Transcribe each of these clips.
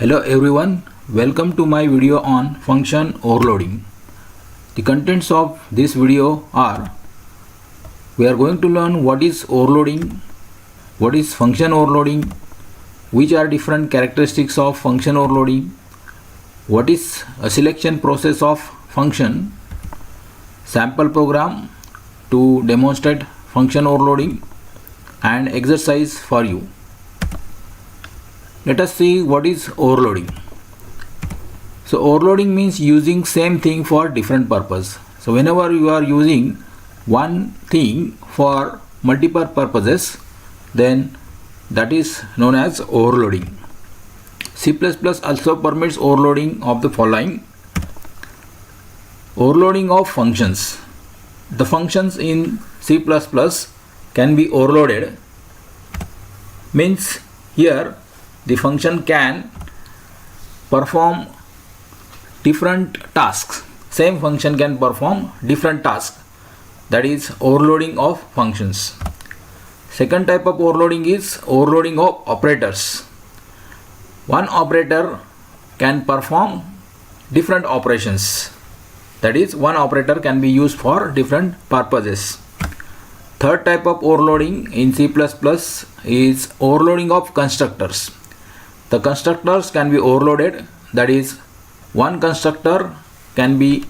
Hello everyone, welcome to my video on function overloading. The contents of this video are: we are going to learn what is overloading, what is function overloading, which are different characteristics of function overloading, what is a selection process of function, sample program to demonstrate function overloading, and exercise for you. Let us see what is overloading. So overloading means using same thing for different purpose. So whenever you are using one thing for multiple purposes, then that is known as overloading. C++ also permits overloading of the following: overloading of functions. The functions in C++ can be overloaded. Means here the function can perform different tasks. Same function can perform different tasks. That is overloading of functions. Second type of overloading is overloading of operators. One operator can perform different operations. That is, one operator can be used for different purposes. Third type of overloading in C++ is overloading of constructors. The constructors can be overloaded. That is, one constructor can be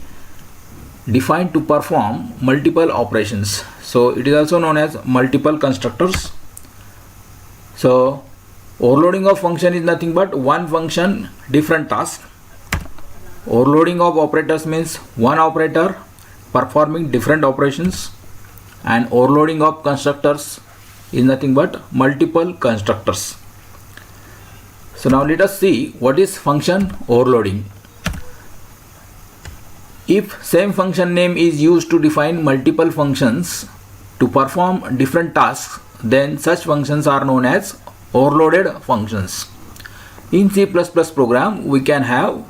defined to perform multiple operations. So it is also known as multiple constructors. So overloading of function is nothing but one function, different task. Overloading of operators means one operator performing different operations, and overloading of constructors is nothing but multiple constructors. So now let us see what is function overloading. If same function name is used to define multiple functions to perform different tasks, then such functions are known as overloaded functions. In C++ program, we can have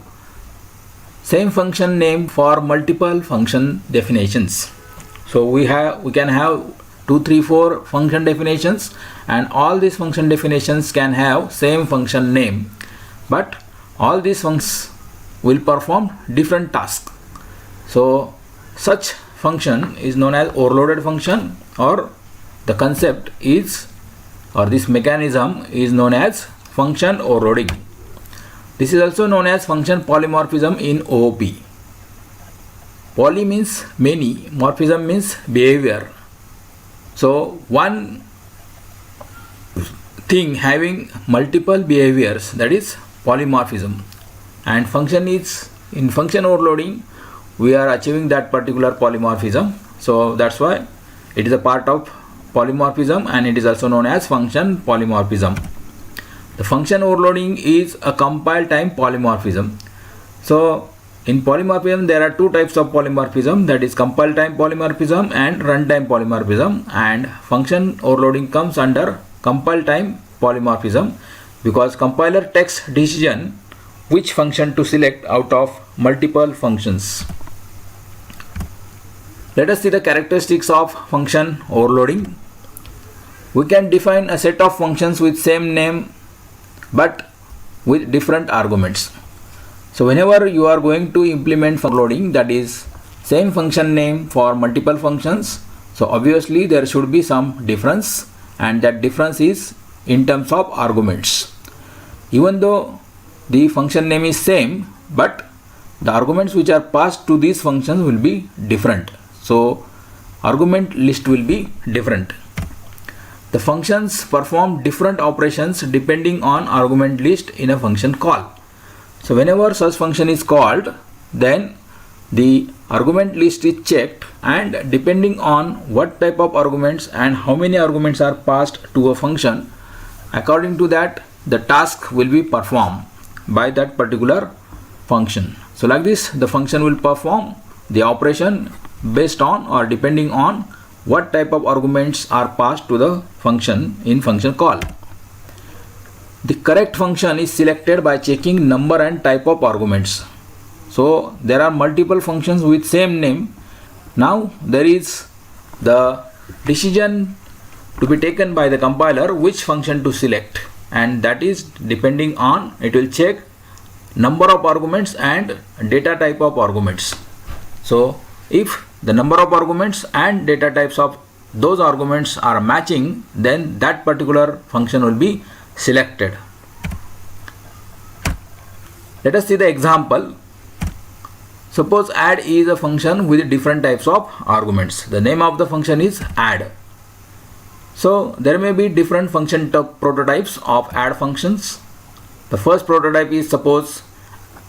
same function name for multiple function definitions. So we can have 2, 3, 4 function definitions, and all these function definitions can have same function name, but all these functions will perform different tasks. So such function is known as overloaded function, or the concept is, or this mechanism is known as function overloading. This is also known as function polymorphism in OOP. Poly means many, morphism means behavior. So one thing having multiple behaviors, that is polymorphism, and function is, in function overloading we are achieving that particular polymorphism. So that's why it is a part of polymorphism, and it is also known as function polymorphism. The function overloading is a compile time polymorphism. So in polymorphism there are two types of polymorphism, that is compile time polymorphism and runtime polymorphism, and function overloading comes under compile time polymorphism because compiler takes decision which function to select out of multiple functions. Let us see the characteristics of function overloading. We can define a set of functions with same name but with different arguments. So whenever you are going to implement function overloading, that is same function name for multiple functions, so obviously there should be some difference, and that difference is in terms of arguments. Even though the function name is same, but the arguments which are passed to these functions will be different. So argument list will be different. The functions perform different operations depending on argument list in a function call. So whenever such function is called, then the argument list is checked, and depending on what type of arguments and how many arguments are passed to a function, according to that the task will be performed by that particular function. So like this, the function will perform the operation based on or depending on what type of arguments are passed to the function in function call. The correct function is selected by checking number and type of arguments. So there are multiple functions with same name. Now there is the decision to be taken by the compiler which function to select, and that is depending on, it will check number of arguments and data type of arguments. So if the number of arguments and data types of those arguments are matching, then that particular function will be selected. Let us see the example. Suppose add is a function with different types of arguments. The name of the function is add. So there may be different function prototypes of add functions. The first prototype is suppose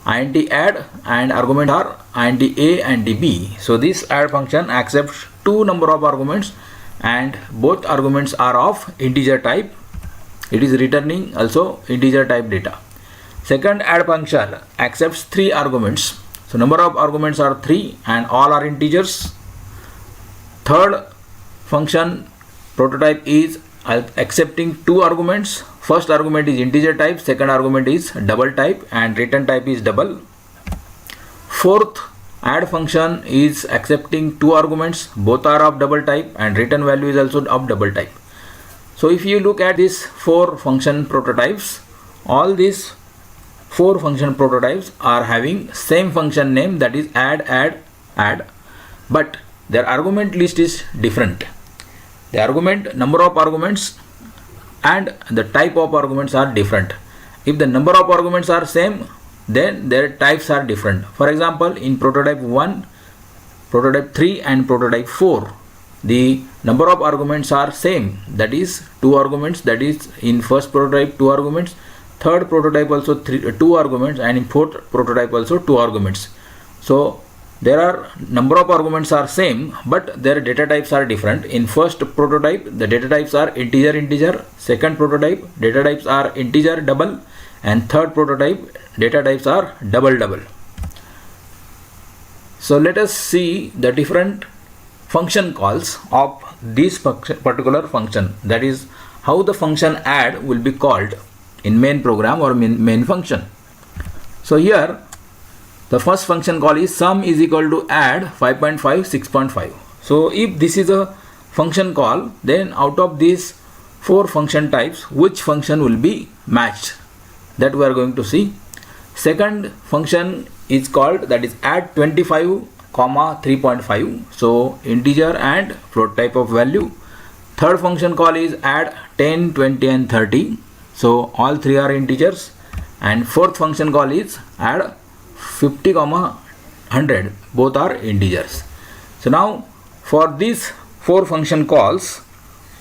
int add and argument are int a and b. So this add function accepts two number of arguments and both arguments are of integer type. It is returning also integer type data. Second add function accepts three arguments. So number of arguments are 3 and all are integers. Third function prototype is accepting two arguments. First argument is integer type, second argument is double type and return type is double. Fourth add function is accepting two arguments, both are of double type and return value is also of double type. So if you look at these four function prototypes, all these four function prototypes are having same function name, that is add, but their argument list is different. The argument, number of arguments and the type of arguments are different. If the number of arguments are same, then their types are different. For example, in prototype 1, prototype 3 and prototype 4, the number of arguments are same, that is two arguments, that is in first prototype two arguments, third prototype also two arguments, and in fourth prototype also two arguments. So there are number of arguments are same, but their data types are different. In first prototype the data types are integer, second prototype data types are integer double, and third prototype data types are double. So let us see the different function calls of this particular function, that is how the function add will be called in main program or main function. So here the first function call is sum is equal to add 5.5 6.5. So if this is a function call, then out of these four function types, which function will be matched, that we are going to see. Second function is called, that is add 25 comma 3.5, so integer and float type of value. Third function call is add 10 20 and 30, so all three are integers. And fourth function call is add 50 comma 100, both are integers. So now for these four function calls,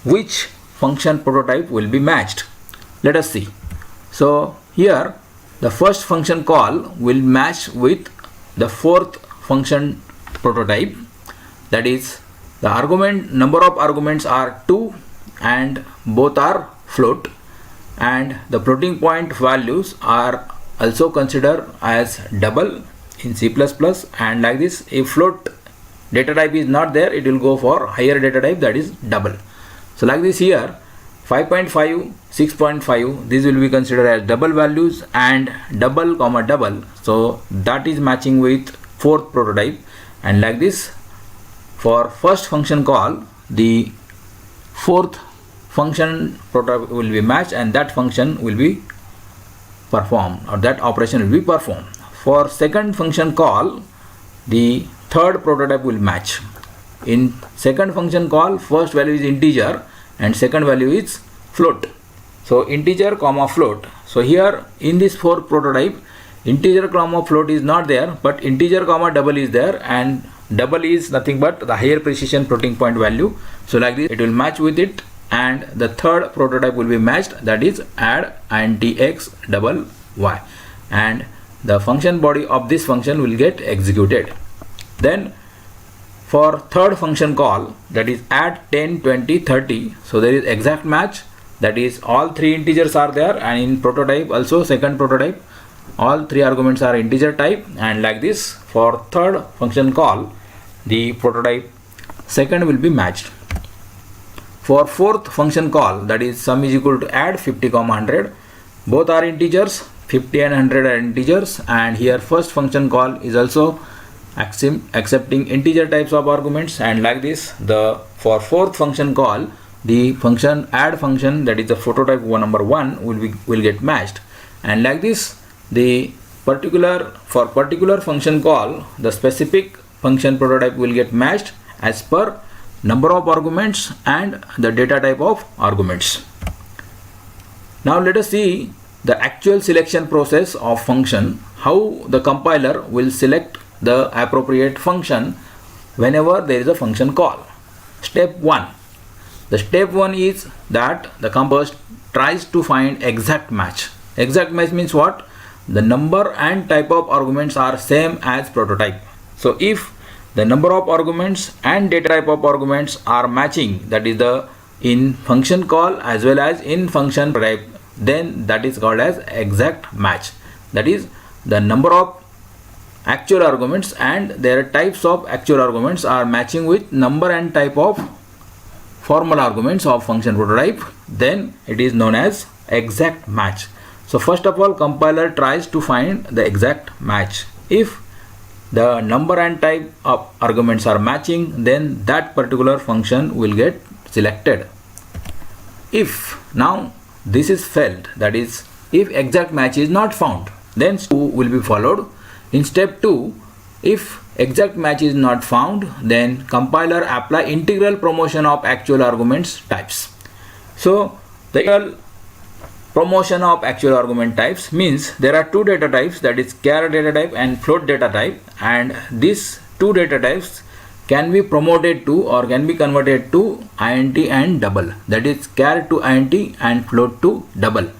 which function prototype will be matched? Let us see. So here the first function call will match with the fourth function prototype, that is the argument, number of arguments are 2 and both are float, and the floating point values are also considered as double in C++, and like this, if float data type is not there, it will go for higher data type, that is double. So like this here 5.5 6.5, this will be considered as double values and double comma double, so that is matching with fourth prototype. And like this, for first function call, the fourth function prototype will be matched and that function will be performed, or that operation will be performed. For second function call, the third prototype will match. In second function call, first value is integer and second value is float, so integer comma float. So here in this fourth prototype, integer comma float is not there, but integer comma double is there, and double is nothing but the higher precision floating point value. So like this, it will match with it, and the third prototype will be matched, that is add int x double y, and the function body of this function will get executed. Then for third function call, that is add 10 20 30, so there is exact match, that is all three integers are there, and in prototype also second prototype all three arguments are integer type. And like this, for third function call, the prototype second will be matched. For fourth function call, that is sum is equal to add 50 comma 100, both are integers, 50 and 100 are integers, and here first function call is also accepting integer types of arguments. And like this, the for fourth function call, the function add function, that is the prototype number 1 will get matched. And like this, the particular function call, the specific function prototype will get matched as per number of arguments and the data type of arguments. Now let us see the actual selection process of function, how the compiler will select the appropriate function whenever there is a function call. Step 1. The step 1 is that the compiler tries to find exact match. Exact match means what? The number and type of arguments are same as prototype. So if the number of arguments and data type of arguments are matching, that is the in function call as well as in function type, then that is called as exact match. That is, the number of actual arguments and their types of actual arguments are matching with number and type of formal arguments of function prototype, then it is known as exact match. So first of all, compiler tries to find the exact match. If the number and type of arguments are matching, then that particular function will get selected. If now this is failed, that is, if exact match is not found, then step 2 will be followed. In step 2, if exact match is not found, then compiler apply integral promotion of actual arguments types. So the integral promotion of actual argument types means there are two data types, that is char data type and float data type, and these two data types can be promoted to or can be converted to int and double, that is char to int and float to double.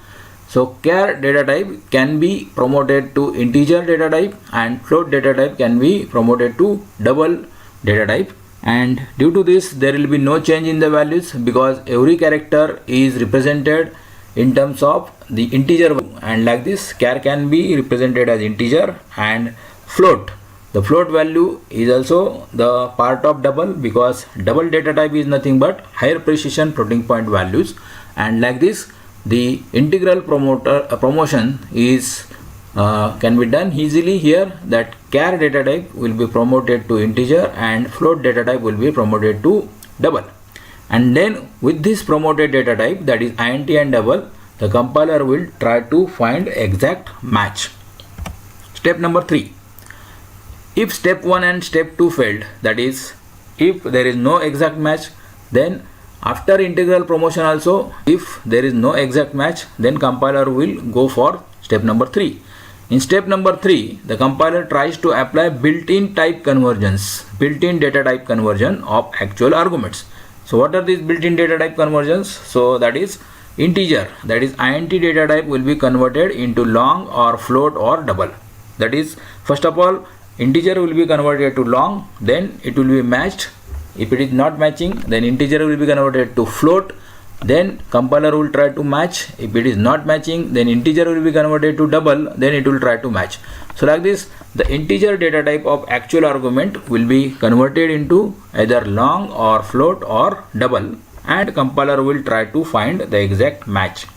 So char data type can be promoted to integer data type and float data type can be promoted to double data type, and due to this there will be no change in the values because every character is represented in terms of the integer value, and like this char can be represented as integer and float. The float value is also the part of double because double data type is nothing but higher precision floating point values, and like this the integral promotion is can be done easily here, that char data type will be promoted to integer and float data type will be promoted to double, and then with this promoted data type, that is int and double, the compiler will try to find exact match. Step number 3. If step 1 and step 2 failed, that is if there is no exact match, then after integral promotion also, if there is no exact match, then compiler will go for step number 3. In step number 3, the compiler tries to apply built-in type conversions, built-in data type conversion of actual arguments. So what are these built-in data type conversions? So that is integer, that is int data type will be converted into long or float or double. That is, first of all, integer will be converted to long, then it will be matched. If it is not matching, then integer will be converted to float, then compiler will try to match. If it is not matching, then integer will be converted to double, then it will try to match. So like this, the integer data type of actual argument will be converted into either long or float or double, and compiler will try to find the exact match.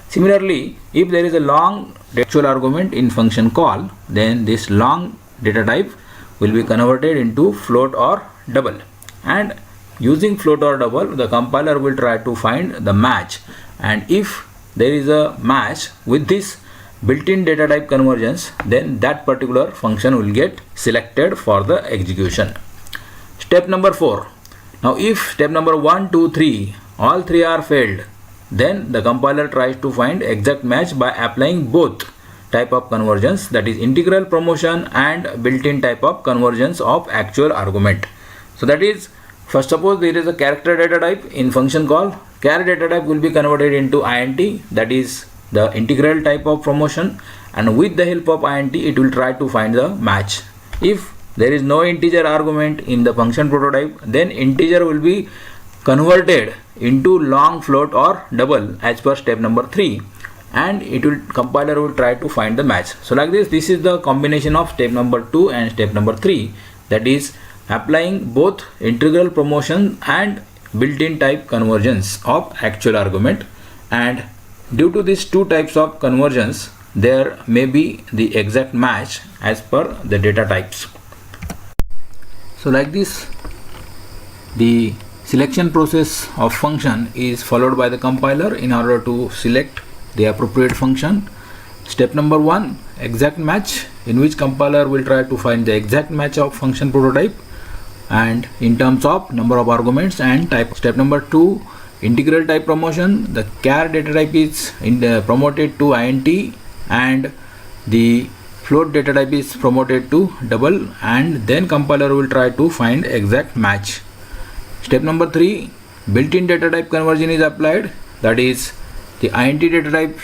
Similarly, if there is a long actual argument in function call, then this long data type will be converted into float or double, and using float or double, the compiler will try to find the match, and if there is a match with this built-in data type conversions, then that particular function will get selected for the execution. Step number 4. Now if step number 1, 2, 3 all three are failed, then the compiler tries to find exact match by applying both type of conversions, that is integral promotion and built-in type of conversions of actual argument. So that is, first suppose there is a character data type in function call, char data type will be converted into int, that is the integral type of promotion, and with the help of int it will try to find the match. If there is no integer argument in the function prototype, then integer will be converted into long, float or double as per step number 3, and compiler will try to find the match. So like this is the combination of step number 2 and step number 3, that is applying both integral promotion and built-in type conversions of actual argument, and due to these two types of conversions there may be the exact match as per the data types. So like this, the selection process of function is followed by the compiler in order to select the appropriate function. Step number 1, exact match, in which compiler will try to find the exact match of function prototype and in terms of number of arguments and type. Step number 2, integral type promotion. The char data type is promoted to int and the float data type is promoted to double, and then compiler will try to find exact match. Step number 3, built-in data type conversion is applied. That is, the int data type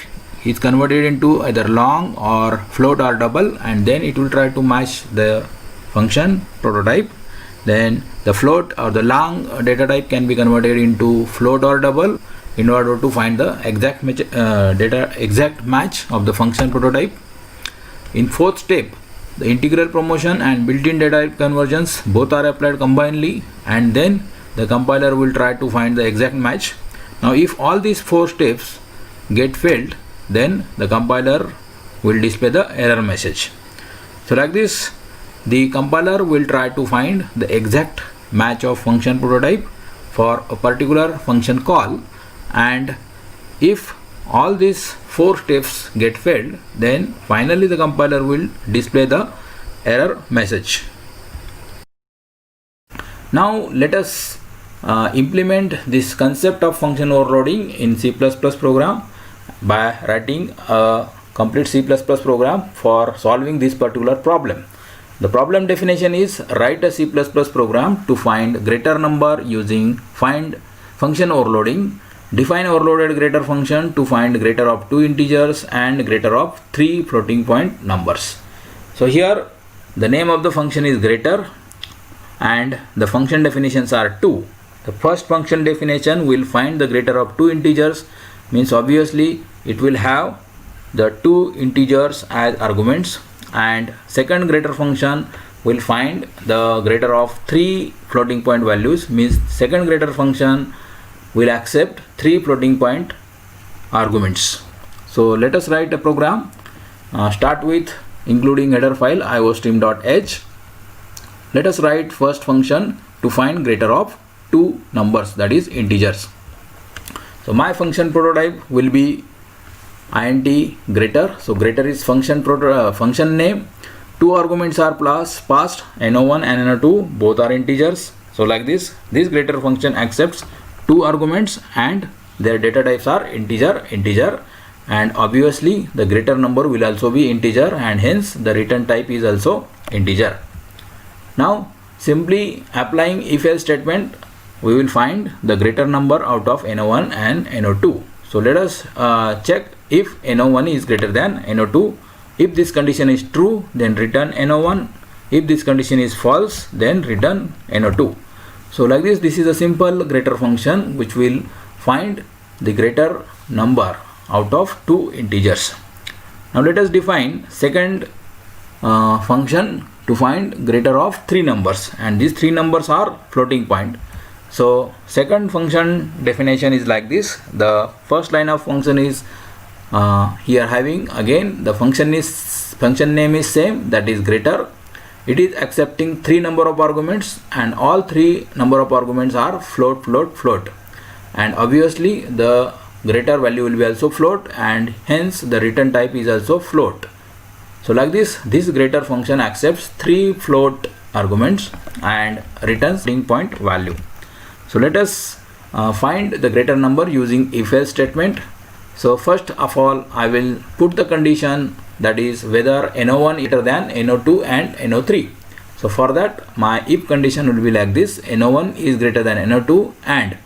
is converted into either long or float or double, and then it will try to match the function prototype. Then the float or the long data type can be converted into float or double in order to find the exact match of the function prototype. In fourth step, the integral promotion and built-in data type conversions both are applied combinedly, and then the compiler will try to find the exact match. Now if all these 4 steps get failed, then the compiler will display the error message. So like this, the compiler will try to find the exact match of function prototype for a particular function call, and if all these 4 steps get failed, then finally the compiler will display the error message. Now let us implement this concept of function overloading in C++ program by writing a complete C++ program for solving this particular problem. The problem definition is: write a C++ program to find greater number using find function overloading. Define overloaded greater function to find greater of 2 integers and greater of 3 floating point numbers. So here the name of the function is greater and the function definitions are 2. The first function definition will find the greater of 2 integers, means obviously it will have the 2 integers as arguments, and second greater function will find the greater of 3 floating point values, means second greater function will accept 3 floating point arguments. So let us write a program. Start with including header file iostream.h. Let us write first function to find greater of 2 numbers, that is integers. So my function prototype will be int greater. So greater is function name. 2 arguments are passed, no1 and no2, both are integers. So like this greater function accepts 2 arguments and their data types are integer, and obviously the greater number will also be integer, and hence the return type is also integer. Now simply applying if-else statement, we will find the greater number out of no1 and no2. So let us check if no1 is greater than no2. If this condition is true, then return no1. If this condition is false, then return no2. So like this is a simple greater function which will find the greater number out of 2 integers. Now let us define second function to find greater of 3 numbers, and these 3 numbers are floating point. So second function definition is like this. The first line of function is here having, again the function name is same, that is greater. It is accepting 3 number of arguments, and all 3 number of arguments are float, and obviously the greater value will be also float, and hence the return type is also float. So like this greater function accepts 3 float arguments and returns floating point value. So let us find the greater number using if-else statement. So first of all, I will put the condition, that is whether no1 is greater than no2 and no3. So for that my if condition will be like this: no1 is greater than no2 and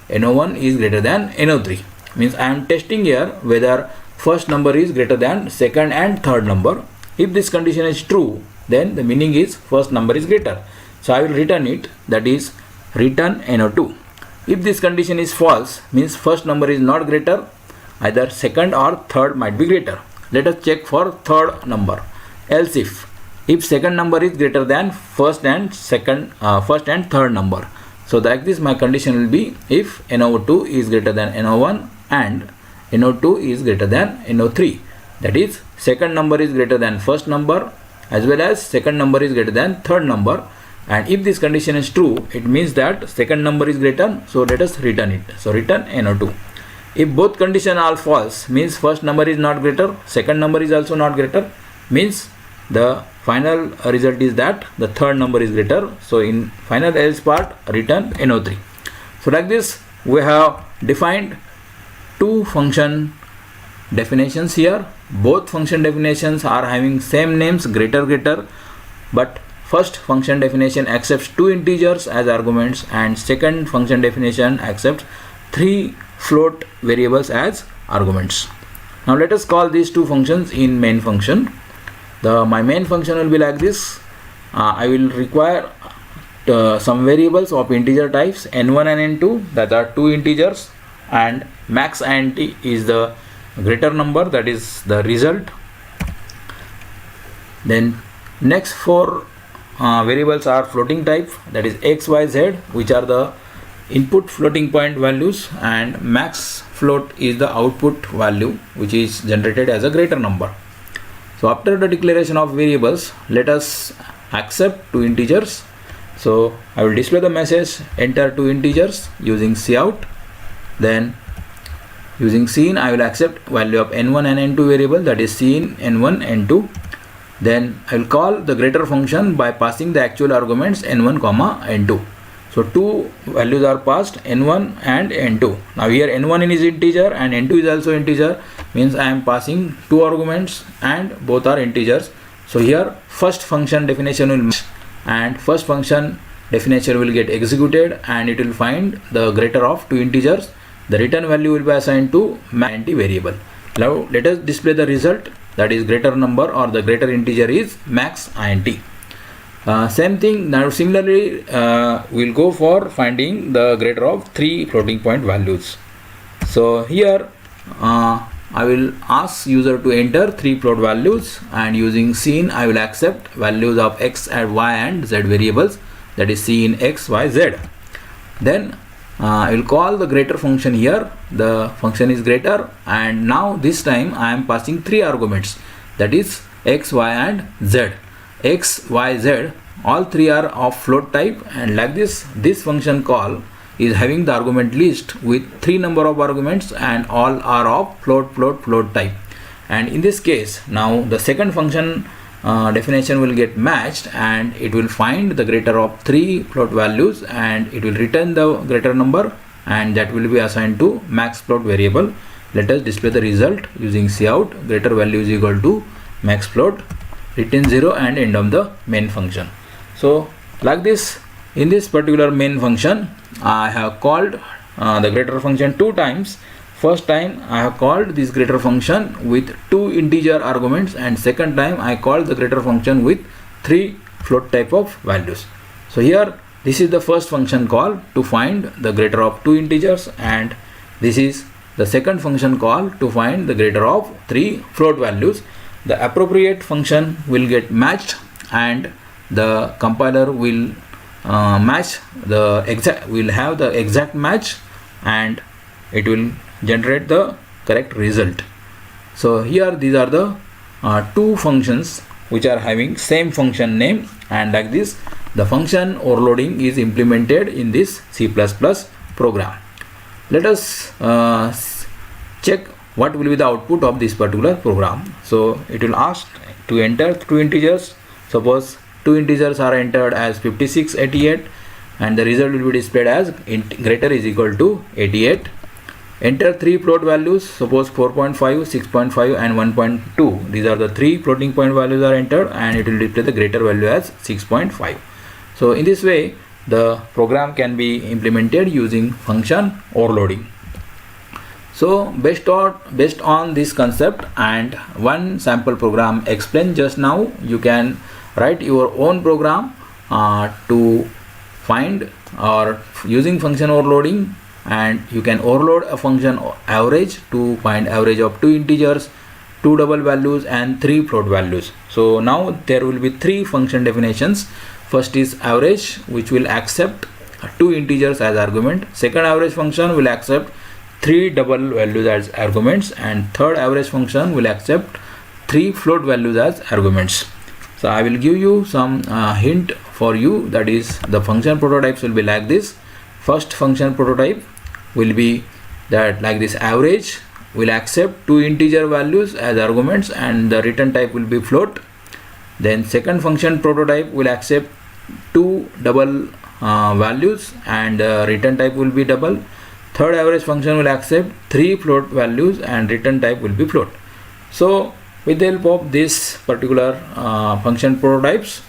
no1 is greater than no3. Means I am testing here whether first number is greater than second and third number. If this condition is true, then the meaning is first number is greater. So I will return it, that is return no2. If this condition is false, means first number is not greater, either second or third might be greater. Let us check for third number. Else if second number is greater than first and third number. So like this my condition will be if no2 is greater than no1 and no2 is greater than no3. That is second number is greater than first number as well as second number is greater than third number. And if this condition is true, it means that second number is greater, so let us return it. So return no2. If both conditions are false, means first number is not greater, second number is also not greater, means the final result is that the third number is greater. So in final else part, return NO3. So like this we have defined two function definitions here. Both function definitions are having same names, greater, but first function definition accepts two integers as arguments and second function definition accepts three float variables as arguments. Now let us call these two functions in main function. My main function will be like this. I will require some variables of integer types n1 and n2, that are two integers, and max int is the greater number, that is the result. Then next four variables are floating type, that is x, y, z, which are the input floating point values, and max float is the output value which is generated as a greater number. So after the declaration of variables, let us accept two integers. So I will display the message enter two integers using cout. Then using cin I will accept value of n1 and n2 variable, that is cin n1 n2. Then I will call the greater function by passing the actual arguments n1 comma n2. So two values are passed, n1 and n2. Now here n1 is integer and n2 is also integer, means I am passing two arguments and both are integers. So here first function definition will match and first function definition will get executed and it will find the greater of two integers. The return value will be assigned to max int variable. Now let us display the result, that is greater number or the greater integer is max int. Same thing. Now similarly we'll go for finding the greater of three floating point values. So here I will ask user to enter three float values, and using cin I will accept values of x and y and z variables, that is cin x, y, z. Then I will call the greater function here. The function is greater, and now this time I am passing three arguments, that is x, y, and z. X, y, z, all three are of float type, and like this function call is having the argument list with three number of arguments and all are of float type. And in this case, now the second function definition will get matched and it will find the greater of three float values and it will return the greater number, and that will be assigned to max float variable. Let us display the result using cout. Greater value is equal to max float, return 0, and end of the main function. So like this, in this particular main function I have called the greater function two times. First time I have called this greater function with two integer arguments, and second time I called the greater function with three float type of values. So here this is the first function call to find the greater of two integers, and this is the second function call to find the greater of three float values. The appropriate function will get matched and the compiler will match the exact, will have the exact match, and it will generate the correct result. So here these are the two functions which are having same function name, and like this the function overloading is implemented in this C++ program. Let us check what will be the output of this particular program. So it will ask to enter two integers. Suppose two integers are entered as 56, 88, and the result will be displayed as greater is equal to 88. Enter three float values, suppose 4.5, 6.5 and 1.2. These are the three floating point values are entered, and it will display the greater value as 6.5. So in this way the program can be implemented using function overloading. So based on this concept and one sample program explained just now, you can write your own program to find or using function overloading, and you can overload a function average to find average of two integers, two double values, and three float values. So now there will be three function definitions. First is average, which will accept two integers as argument. Second average function will accept three double values as arguments, and third average function will accept three float values as arguments. So I will give you some hint for you, that is the function prototypes will be like this. First function prototype will be that like this average will accept two integer values as arguments and the return type will be float. Then second function prototype will accept two double values and return type will be double. Third average function will accept three float values and return type will be float. So with the help of this particular function prototypes,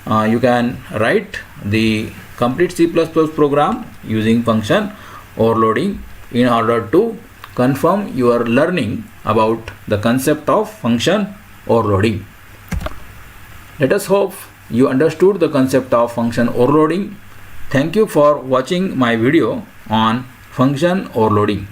you can write the complete C++ program using function overloading in order to confirm your learning about the concept of function overloading. Let us hope you understood the concept of function overloading. Thank you for watching my video on function overloading.